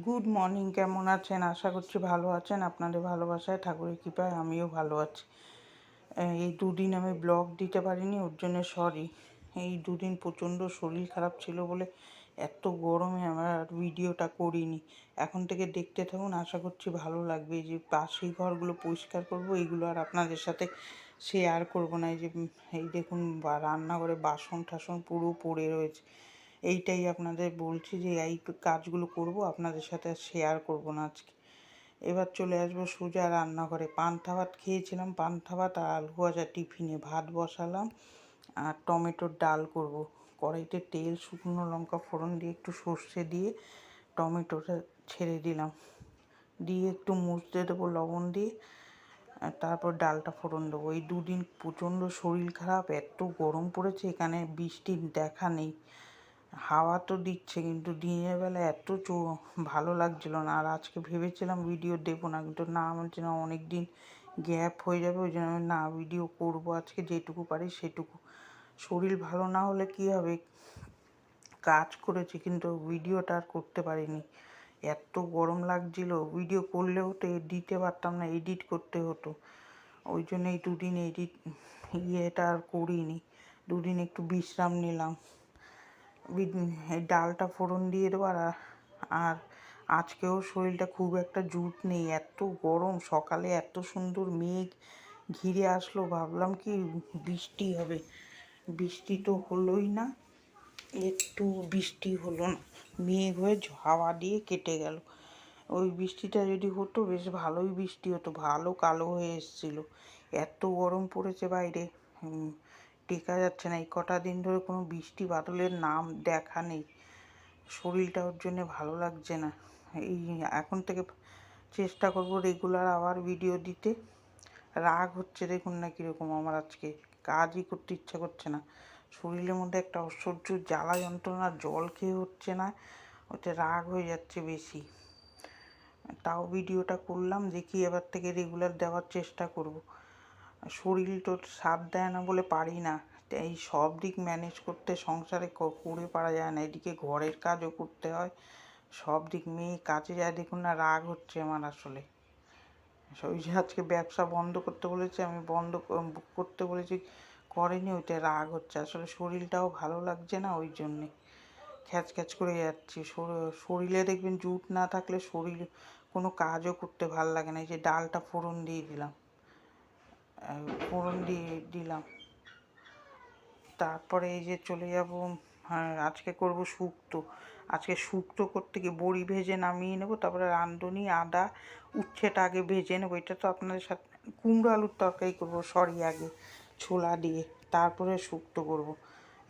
Good morning, কেমন আছেন? আশা করছি ভালো আছেন। আপনাদের ভালোবাসায়, ঠাকুরের কৃপায় আমিও ভালো আছি। এই দুদিন আমি ব্লগ দিতে পারিনি, ওর জন্য সরি। এই দুদিন প্রচণ্ড শরীর খারাপ ছিল বলে এত গরমে আমার আর ভিডিওটা করিনি। এখন থেকে দেখতে থাকুন, আশা করছি ভালো লাগবে। এই যে পাশের ঘরগুলো পরিষ্কার করব, এইগুলো আর আপনাদের সাথে শেয়ার করব না। এই দেখুন, রান্নাঘরে বাসন টাসন পুরো পড়ে রয়েছে। এইটাই আপনাদের বলছি যে এই কাজগুলো করব, আপনাদের সাথে আর শেয়ার করব না আজকে। এবার চলে আসবো সোজা রান্নাঘরে। পান্তা ভাত খেয়েছিলাম, পান্তা ভাত আর আলু ভাজা টিফিনে। ভাত বসালাম আর টমেটোর ডাল করব। কড়াইতে তেল, শুকনো লঙ্কা ফোড়ন দিয়ে একটু সর্ষে দিয়ে টমেটোটা ছেড়ে দিলাম, দিয়ে একটু মুছতে দেবো লবণ দিয়ে। আর তারপর ডালটা ফোড়ন দেবো। এই দুদিন প্রচণ্ড শরীর খারাপ, এত গরম পড়েছে, এখানে বৃষ্টির দেখা নেই। হাওয়া তো দিচ্ছে কিন্তু দিনের বেলা এত ভালো লাগছিল না। আর আজকে ভেবেছিলাম ভিডিও দেবো না, কিন্তু না, আমার যেন অনেক দিন গ্যাপ হয়ে যাবে, ওই জন্য আমি না ভিডিও করবো আজকে, যেটুকু পারি সেটুকু। শরীর ভালো না হলে কী হবে, কাজ করেছি কিন্তু ভিডিওটা আর করতে পারিনি, এত গরম লাগছিল। ভিডিও করলেও তো দিতে পারতাম না, এডিট করতে হতো। ওই জন্য এই দুদিন ইয়েটা আর করিনি, দুদিন একটু বিশ্রাম নিলাম। এই ডালটা ফোড়ন দিয়ে দেবো। আর আজকেও শরীরটা খুব একটা জুত নেই, এত গরম। সকালে এত সুন্দর মেঘ ঘিরে আসলো, ভাবলাম কি বৃষ্টি হবে, বৃষ্টি তো হলোই না, একটু বৃষ্টি হলো না, মেঘ হয়ে হাওয়া দিয়ে কেটে গেল। ওই বৃষ্টিটা যদি হতো বেশ ভালোই বৃষ্টি হতো, ভালো কালো হয়ে এসেছিলো। এত গরম পড়েছে বাইরে, টেকা যাচ্ছে না। এই কটা দিন ধরে কোনো বৃষ্টি বাদলের নাম দেখা নেই, শরীরটা ওর জন্যে ভালো লাগছে না। এই এখন থেকে চেষ্টা করব রেগুলার আবার ভিডিও দিতে। রাগ হচ্ছে দেখুন না কীরকম আমার, আজকে কাজই করতে ইচ্ছা করছে না, শরীরের মধ্যে একটা অসহ্য জ্বালা যন্ত্রণা, জল খেয়ে হচ্ছে না, ওতে রাগ হয়ে যাচ্ছে বেশি। তাও ভিডিওটা করলাম, দেখি এবার থেকে রেগুলার দেওয়ার চেষ্টা করব। শরীর তো সাথ দেয় না বলে পারি না, এই সব দিক ম্যানেজ করতে সংসারে করে পারা যায় না। এদিকে ঘরের কাজও করতে হয়, সব দিক। মেয়ে কাজে যায় দেখুন না, রাগ হচ্ছে আমার আসলে। ওই যে আজকে ব্যবসা বন্ধ করতে বলেছে, আমি করতে বলেছি, করেনি, ওইটা রাগ হচ্ছে। আসলে শরীরটাও ভালো লাগছে না, ওই জন্যে খ্যাচ খ্যাচ করে যাচ্ছি। শরীরে দেখবেন জুট না থাকলে শরীর কোনো কাজও করতে ভালো লাগে না। এই যে ডালটা ফোড়ন দিয়ে দিলাম, দিলাম। তারপরে এই যে চলে যাব, হ্যাঁ আজকে করব শুক্তো। আজকে শুক্তো করতে গিয়ে বড়ি ভেজে নামিয়ে নেব, তারপরে রাঁধুনি, আদা, উচ্ছেটা আগে ভেজে নেবো। এটা তো আপনাদের সাথে কুমড়ো আলুর তরকারি করবো, সরি, আগে ছোলা দিয়ে, তারপরে শুক্তো করব।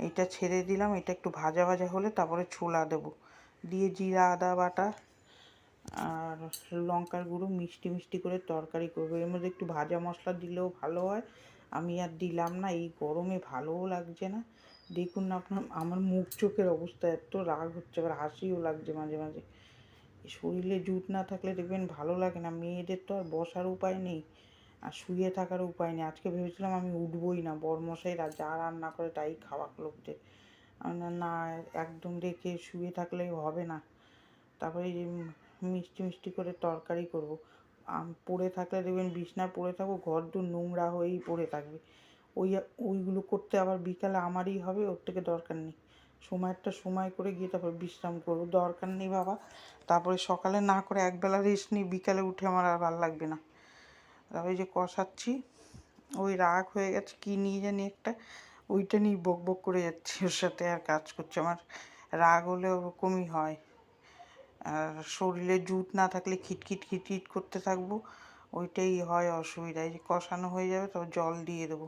এটা ছেড়ে দিলাম, এটা একটু ভাজা ভাজা হলে তারপরে ছোলা দেবো, দিয়ে জিরা আদা বাটা আর লঙ্কার গুঁড়ো মিষ্টি মিষ্টি করে তরকারি করবো। এর মধ্যে একটু ভাজা মশলা দিলেও ভালো হয়, আমি আর দিলাম না, এই গরমে ভালোও লাগছে না। দেখুন না আপনার আমার মুখ চোখের অবস্থা, এত রাগ হচ্ছে, আবার হাসিও লাগছে মাঝে মাঝে। শরীরে জুট না থাকলে দেখবেন ভালো লাগে না। মেয়েদের তো আর বসার উপায় নেই আর শুয়ে থাকার উপায় নেই। আজকে ভেবেছিলাম আমি উঠবই না, বরমশাইরা যা রান্না করে তাই খাওয়া লোকদের। আমি না, একদম রেখে শুয়ে থাকলে হবে না। তারপরে মিষ্টি মিষ্টি করে তরকারি করব। পড়ে থাকলে দেখবেন বিছনায় পড়ে থাকবো, ঘর দূর নোংরা হয়েই পড়ে থাকবে। ওইগুলো করতে আবার বিকালে আমারই হবে, ওর থেকে দরকার নেই। সময় করে গিয়ে তারপর বিশ্রাম করব, দরকার নেই বাবা। তারপরে সকালে না করে একবেলা রেস্ট নিই, বিকালে উঠে আমার আর ভালো লাগবে না। তারপরে যে কষাচ্ছি, ওই রাগ হয়ে গেছে কী নিয়ে জানি একটা, ওইটা নিয়ে বক বক করে যাচ্ছি ওর সাথে, আর কাজ করছে। আমার রাগ হলে ওরকমই হয়। আর শরীরে জুট না থাকলে খিটখিট খিটখিট করতে থাকবো, ওইটাই হয় অসুবিধা। এই যে কষানো হয়ে যাবে, তবে জল দিয়ে দেবো।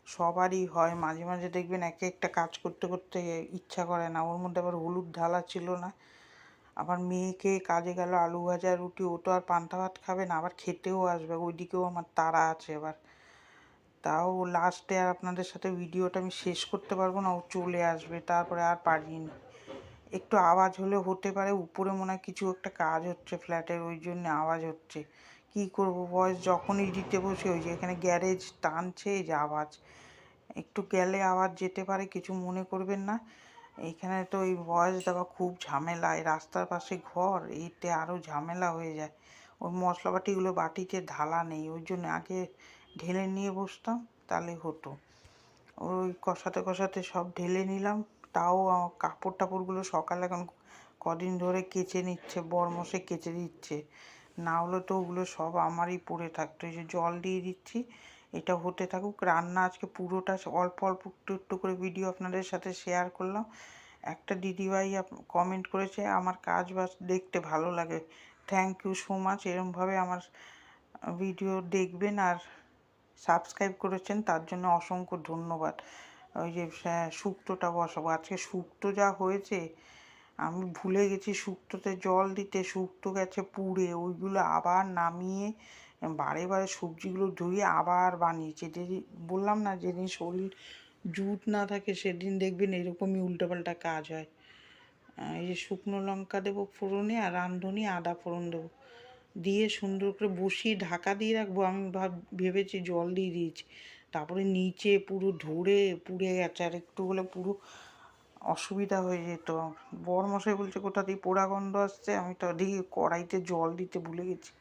সবারই হয়, মাঝে মাঝে দেখবেন এক একটা কাজ করতে করতে ইচ্ছা করে না। ওর মধ্যে আবার হলুদ ঢালা ছিল না, আবার মেয়েকে কাজে গেল, আলু ভাজা রুটি, ও তো আর পান্তা ভাত খাবে না, আবার খেতেও আসবে, ওইদিকেও আমার তাড়া আছে এবার। তাও লাস্টে আর আপনাদের সাথে ভিডিওটা আমি শেষ করতে পারবো না, ও চলে আসবে, তারপরে আর পারিনি। একটু আওয়াজ হলে হতে পারে, উপরে মনে হয় কিছু একটা কাজ হচ্ছে ফ্ল্যাটের, ওই জন্য আওয়াজ হচ্ছে। কী করব, ভয়েস যখনই দিতে বসে ওই যে এখানে গ্যারেজ টানছে, এই যে আওয়াজ, একটু গেলে আওয়াজ যেতে পারে, কিছু মনে করবেন না। এইখানে তো এই ভয়েস দেওয়া খুব ঝামেলা, এই রাস্তার পাশে ঘর, এতে আরও ঝামেলা হয়ে যায়। ওই মশলাপাতিগুলো বাটিতে ঢালা নেই, ওই জন্য আগে ঢেলে নিয়ে বসতাম, তাহলে হতো। ওই কষাতে কষাতে সব ঢেলে নিলাম। তাও কাপড় টাপড়গুলো সকালে এখন কদিন ধরে কেচে নিচ্ছে, বরমশাই কেচে দিচ্ছে, না হলে তো ওগুলো সব আমারই পড়ে থাকতো। এই যে জল দিয়ে দিচ্ছি, এটা হতে থাকুক। রান্না আজকে পুরোটা অল্প অল্প একটু একটু করে ভিডিও আপনাদের সাথে শেয়ার করলাম। একটা দিদিভাই কমেন্ট করেছে আমার কাজ বাজ দেখতে ভালো লাগে, থ্যাংক ইউ সো মাচ। এরমভাবে আমার ভিডিও দেখবেন আর সাবস্ক্রাইব করেছেন, তার জন্য অসংখ্য ধন্যবাদ। ওই যে শুক্তোটা বসাবো, আজকে শুক্তো যা হয়েছে আমি ভুলে গেছি শুক্তোতে জল দিতে, শুক্তো গেছে পুড়ে, ওইগুলো আবার নামিয়ে বারে বারে সবজিগুলো ধুয়ে আবার বানিয়েছি। যেদিন বললাম না, যেদিন শরীর জুট না থাকে সেদিন দেখবেন এরকমই উল্টোপাল্টা কাজ হয়। এই যে শুকনো লঙ্কা দেবো ফোড়নে, আর রাঁধুনি আদা ফোড়ন দেবো, দিয়ে সুন্দর করে বসিয়ে ঢাকা দিয়ে রাখবো। আমি ভেবেছি জল দিয়ে দিয়েছি, তারপরে নিচে পুরো ধরে পুড়ে গেছে, আর একটু হলে পুরো অসুবিধা হয়ে যেত। বরমশাই বলছে কোথা দিয়ে পোড়া গন্ধ আসছে, আমি তো ওদিকে কড়াইতে জল দিতে ভুলে গেছি।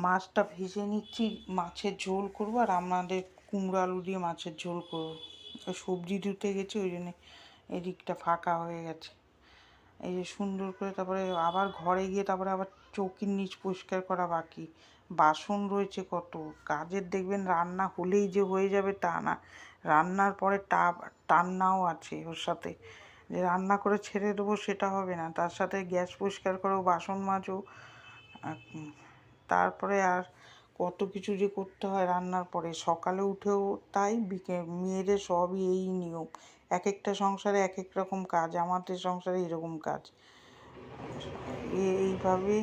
মাছটা ভেজে নিচ্ছি, মাছের ঝোল করবো, আর আমাদের কুমড়ো আলু দিয়ে মাছের ঝোল করবো। সবজি ধুতে গেছি, ওই জন্যে এদিকটা ফাঁকা হয়ে গেছে। এই যে সুন্দর করে তারপরে আবার ঘরে গিয়ে তারপরে আবার চৌকির নিচ পরিষ্কার করা বাকি, বাসন রয়েছে কত কাজের। দেখবেন রান্না হলেই যে হয়ে যাবে তা না, রান্নার পরে টান্নাও আছে ওর সাথে, যে রান্না করে ছেড়ে দেবো সেটা হবে না, তার সাথে গ্যাস পরিষ্কার করো, বাসন মাজো, তারপরে আর কত কিছু যে করতে হয় রান্নার পরে। সকালে উঠেও তাই, মেয়েদের সবই এই নিয়ম, এক একটা সংসারে এক এক রকম কাজ, আমাদের সংসারে এরকম কাজ। এইভাবে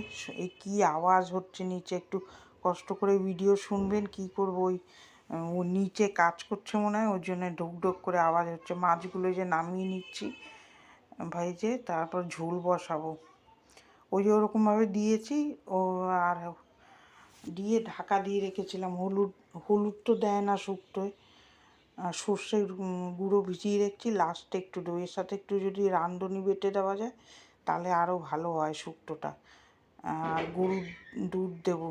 এই কী আওয়াজ হচ্ছে নিচে, একটু কষ্ট করে ভিডিও শুনবেন। কি করবো, ওই ও নিচে কাজ করছে মনে হয়, ওর জন্য ঢোক ঢোক করে আওয়াজ হচ্ছে। মাছগুলো যে নামিয়ে নিচ্ছি ভাইজে, তারপর ঝোল বসাবো। ওই যে ওরকমভাবে দিয়েছি, ও আর দিয়ে ঢাকা দিয়ে রেখেছিলাম। হলুদ হলুদ তো দেয় না শুক্তোয়, সর্ষের গুঁড়ো ভিজিয়ে রেখেছি, লাস্টে একটু দইয়ের সাথে একটু যদি রাঁধুনি বেটে দেওয়া যায় তাহলে আরও ভালো হয় শুক্তোটা। আর গরুর দুধ দেবো,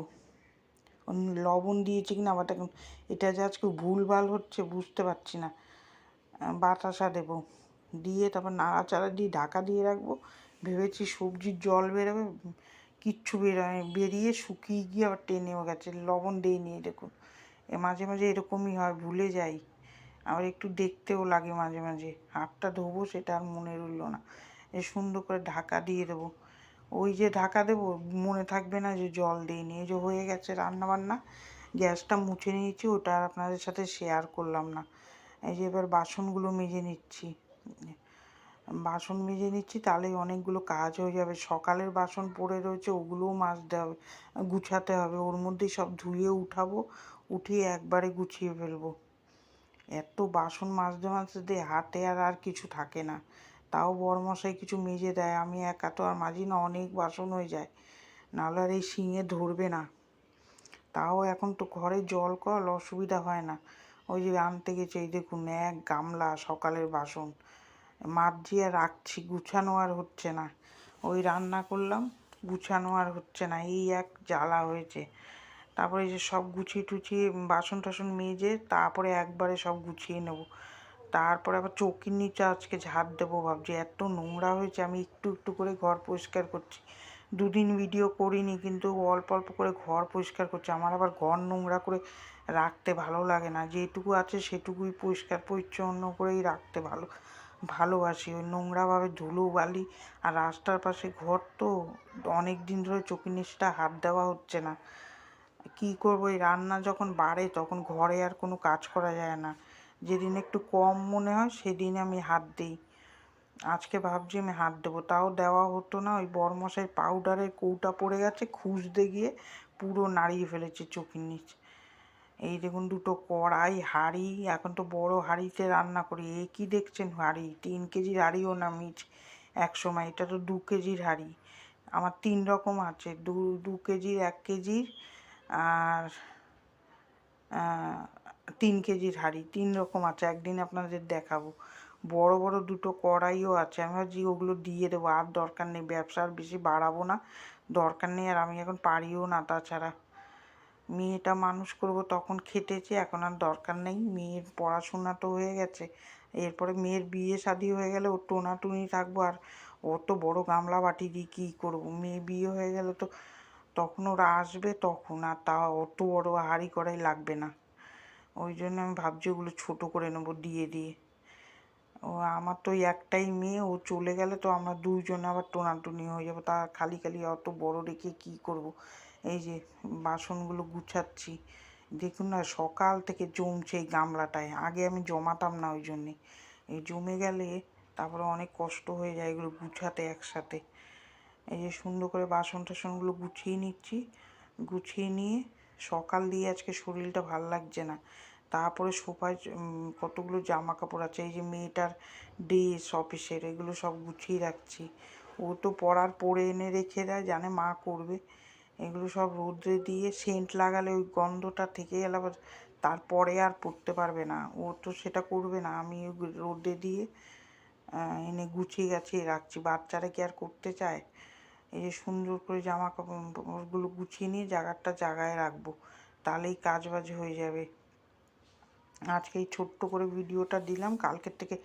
লবণ দিয়েছি কিনা আবার দেখুন, এটা যে আজকে ভুলভাল হচ্ছে বুঝতে পারছি না। বাতাসা দেবো, দিয়ে তারপর নাড়াচাড়া দিয়ে ঢাকা দিয়ে রাখবো। ভেবেছি সবজির জল বেরোবে, কিচ্ছু বেরোয়, বেরিয়ে শুকিয়ে গিয়ে আবার টেনেও গেছে, লবণ দিয়ে নিয়ে দেখুন। মাঝে মাঝে এরকমই হয়, ভুলে যাই, আবার একটু দেখতেও লাগে মাঝে মাঝে, হাতটা ধোবো সেটা আর মনে রইল না। সুন্দর করে ঢাকা দিয়ে দেবো। ওই যে ঢাকা দেবো, মনে থাকবে না যে জল দিইনি। এই যে হয়ে গেছে রান্নাবান্না, গ্যাসটা মুছে নিয়েছি, ওটা আর আপনাদের সাথে শেয়ার করলাম না। এই যে এবার বাসনগুলো মেজে নিচ্ছি, তাহলেই অনেকগুলো কাজ হয়ে যাবে। সকালের বাসন পড়ে রয়েছে, ওগুলোও মাজতে হবে, গুছাতে হবে, ওর মধ্যেই সব ধুয়ে উঠাবো, উঠিয়ে একবারে গুছিয়ে ফেলবো। এত বাসন মাজতে মাজতে হাতে আর কিছু থাকে না। তাও বরমশাই কিছু মেজে দেয়, আমি একা তো আর মাজি না, অনেক বাসন হয়ে যায়, নাহলে আর এই শিঙে ধরবে না। তাও এখন তো ঘরে জল কল, অসুবিধা হয় না। ওই যে আনতে গেছে, এই দেখুন এক গামলা সকালের বাসন মাজছি আর রাখছি, গুছানো আর হচ্ছে না। ওই রান্না করলাম, গুছানো আর হচ্ছে না, এই এক জ্বালা হয়েছে। তারপরে এই যে সব গুছিয়ে টুছিয়ে বাসন টাসন মেজে তারপরে একবারে সব গুছিয়ে নেব। তারপরে আবার চৌকির নিচে আজকে ঝাড় দেবো ভাবছি, এত নোংরা হয়েছে। আমি একটু একটু করে ঘর পরিষ্কার করছি, দুদিন ভিডিও করিনি কিন্তু অল্প অল্প করে ঘর পরিষ্কার করছি। আমার আবার ঘর নোংরা করে রাখতে ভালো লাগে না, যেটুকু আছে সেটুকুই পরিষ্কার পরিচ্ছন্ন করেই রাখতে ভালোবাসি। ওই নোংরাভাবে ধুলো বালি, আর রাস্তার পাশে ঘর তো, অনেক দিন ধরে চৌকির নিচটা হাত দেওয়া হচ্ছে না। কী করবো, এই রান্না যখন বাড়ে তখন ঘরে আর কোনো কাজ করা যায় না। যেদিন একটু কম মনে হয় সেদিন আমি হাত দিই, আজকে ভাবছি আমি হাত দেবো, তাও দেওয়া হতো না। ওই বরমশাই পাউডারের কৌটা পড়ে গেছে, খুঁজতে গিয়ে পুরো নাড়িয়ে ফেলেছে চৌকির নিচ। এই দেখুন দুটো কড়াই, হাঁড়ি, এখন তো বড় হাঁড়িতে রান্না করি। এ কি দেখছেন হাঁড়ি, 3 কেজির হাঁড়িও না মিচ এক সময়, এটা তো 2 কেজির হাঁড়ি। আমার 3 রকম আছে, 2 কেজির, 1 কেজির, আর 3 কেজির হাঁড়ি, 3 রকম আছে, একদিন আপনাদের দেখাবো। বড় বড় দুটো কড়াইও আছে, আমি ভাবছি ওগুলো দিয়ে দেবো, আর দরকার নেই, ব্যবসা আর বেশি বাড়াবো না, দরকার নেই, আর আমি এখন পারিও না। তাছাড়া মেয়েটা মানুষ করব তখন খেটেছি, এখন আর দরকার নেই, মেয়ের পড়াশোনা তো হয়ে গেছে, এরপরে মেয়ের বিয়ে শাদী হয়ে গেলে ওর টোনাটুনি থাকবো, আর ওর তো বড় গামলা বাটি দিয়ে কী করবো, মেয়ে বিয়ে হয়ে গেলে তো তখন ওরা আসবে তখন, আর তা অত বড় হাঁড়ি কড়াই লাগবে না, ওই জন্য আমি ভাবছি ওগুলো ছোটো করে নেবো দিয়ে দিয়ে। ও আমার তো ওই একটাই মেয়ে, ও চলে গেলে তো আমরা দুইজনে আবার টোনাটুনি হয়ে যাবো, তা খালি খালি অত বড় রেখে কী করব। এই যে বাসনগুলো গুছাচ্ছি, দেখুন না সকাল থেকে জমছে এই গামলাটায়, আগে আমি জমাতাম না ওই জন্যে, এই জমে গেলে তারপরে অনেক কষ্ট হয়ে যায় এগুলো গুছাতে একসাথে। এই যে সুন্দর করে বাসন টাসনগুলো গুছিয়ে নিচ্ছি, গুছিয়ে নিয়ে সকাল দিয়ে আজকে শরীরটা ভাল লাগছে না, তারপরে সোফায় কতগুলো জামা কাপড় আছে, এই যে মেয়েটার ড্রেস অফিসের, এগুলো সব গুছিয়ে রাখছি, ও তো পরার পরে এনে রেখে দেয়, জানে মা করবে, এগুলো সব রোদ্রে দিয়ে সেন্ট লাগালে ওই গন্ধটা থেকে গেলে আবার তারপরে আর পরতে পারবে না, ও তো সেটা করবে না, আমি রোদে দিয়ে এনে গুছিয়ে গাছিয়ে রাখছি, বাচ্চারা কি আর করতে চায়। এই যে সুন্দর করে জামা কাপড়গুলো গুছিয়ে নিয়ে জায়গাটা জায়গায় রাখবো, তাহলেই কাজ বাজ হয়ে যাবে। আজকে এই ছোট্ট করে ভিডিওটা দিলাম, কালকের থেকে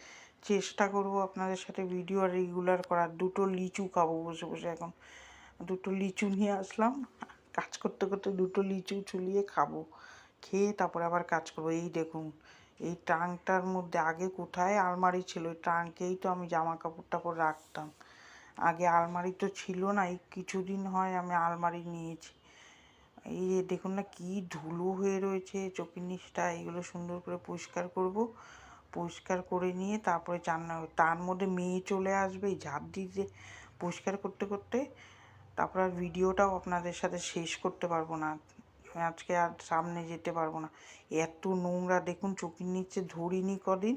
চেষ্টা করব আপনাদের সাথে ভিডিও আর রেগুলার করার। দুটো লিচু খাবো বসে বসে, এখন দুটো লিচু নিয়ে আসলাম, কাজ করতে করতে দুটো লিচু চুলিয়ে খাবো, খেয়ে তারপরে আবার কাজ করবো। এই দেখুন এই ট্রাঙ্কটার মধ্যে আগে কোথায় আলমারি ছিল, এই ট্রাঙ্কেই তো আমি জামা কাপড় টাপড় রাখতাম, আগে আলমারি তো ছিল না, এই কিছুদিন হয় আমি আলমারি নিয়েছি। এই যে দেখুন না কি ধুলো হয়ে রয়েছে চোখের নিচটা, এগুলো সুন্দর করে পরিষ্কার করব, পরিষ্কার করে নিয়ে তারপরে তার মধ্যে মেয়ে চলে আসবে ঝাড় দিতে পরিষ্কার করতে করতে, তারপর আর ভিডিওটাও আপনাদের সাথে শেষ করতে পারবো না, আজকে আর সামনে যেতে পারবো না, এত নোংরা দেখুন চোখের নিচে ধরিনি কদিন,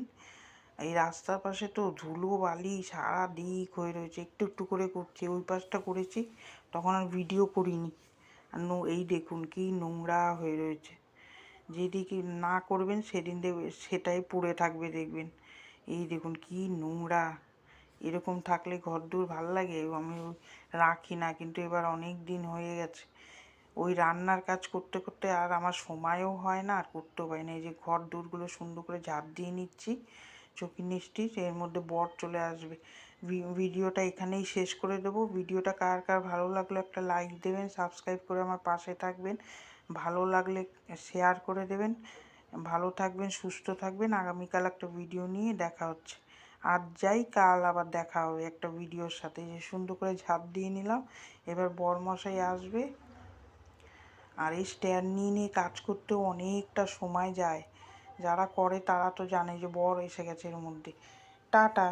এই রাস্তার পাশে তো ধুলো বালি সারা দিক হয়ে রয়েছে, একটু একটু করে করছি, ওই পাশটা করেছি তখন আর ভিডিও করিনি, আর এই দেখুন কি নোংরা হয়ে রয়েছে, যেদিকে না করবেন সেদিন সেটাই পড়ে থাকবে দেখবেন, এই দেখুন কি নোংরা, এরকম থাকলে ঘরদোর ভাল লাগে, আমি রাখি না, কিন্তু এবার অনেক দিন হয়ে গেছে, ওই রান্নার কাজ করতে করতে আর আমার সময়ও হয় না, আর করতেও পারি না। এই যে ঘর দোরগুলো সুন্দর করে ঝাড় দিয়ে নিচ্ছি চোখের নিচটি, এর মধ্যে বর চলে আসবে। ভিডিওটা এখানেই শেষ করে দেবো। ভিডিওটা কার কার ভালো লাগলো একটা লাইক দেবেন, সাবস্ক্রাইব করে আমার পাশে থাকবেন, ভালো লাগলে শেয়ার করে দেবেন, ভালো থাকবেন, সুস্থ থাকবেন, আগামীকাল একটা ভিডিও নিয়ে দেখা হচ্ছে, আজ যাই কাল আবার দেখা হবে একটা ভিডিওর সাথে। যে সুন্দর করে ঝাঁপ দিয়ে নিলাম, এবার বরমশাই আসবে, আর এই স্ট্যান্ড নিয়ে নিয়ে কাজ করতেও অনেকটা সময় যায়, যারা করে তারা তো জানে যে বর এসে গেছে এর মধ্যে। টাটা।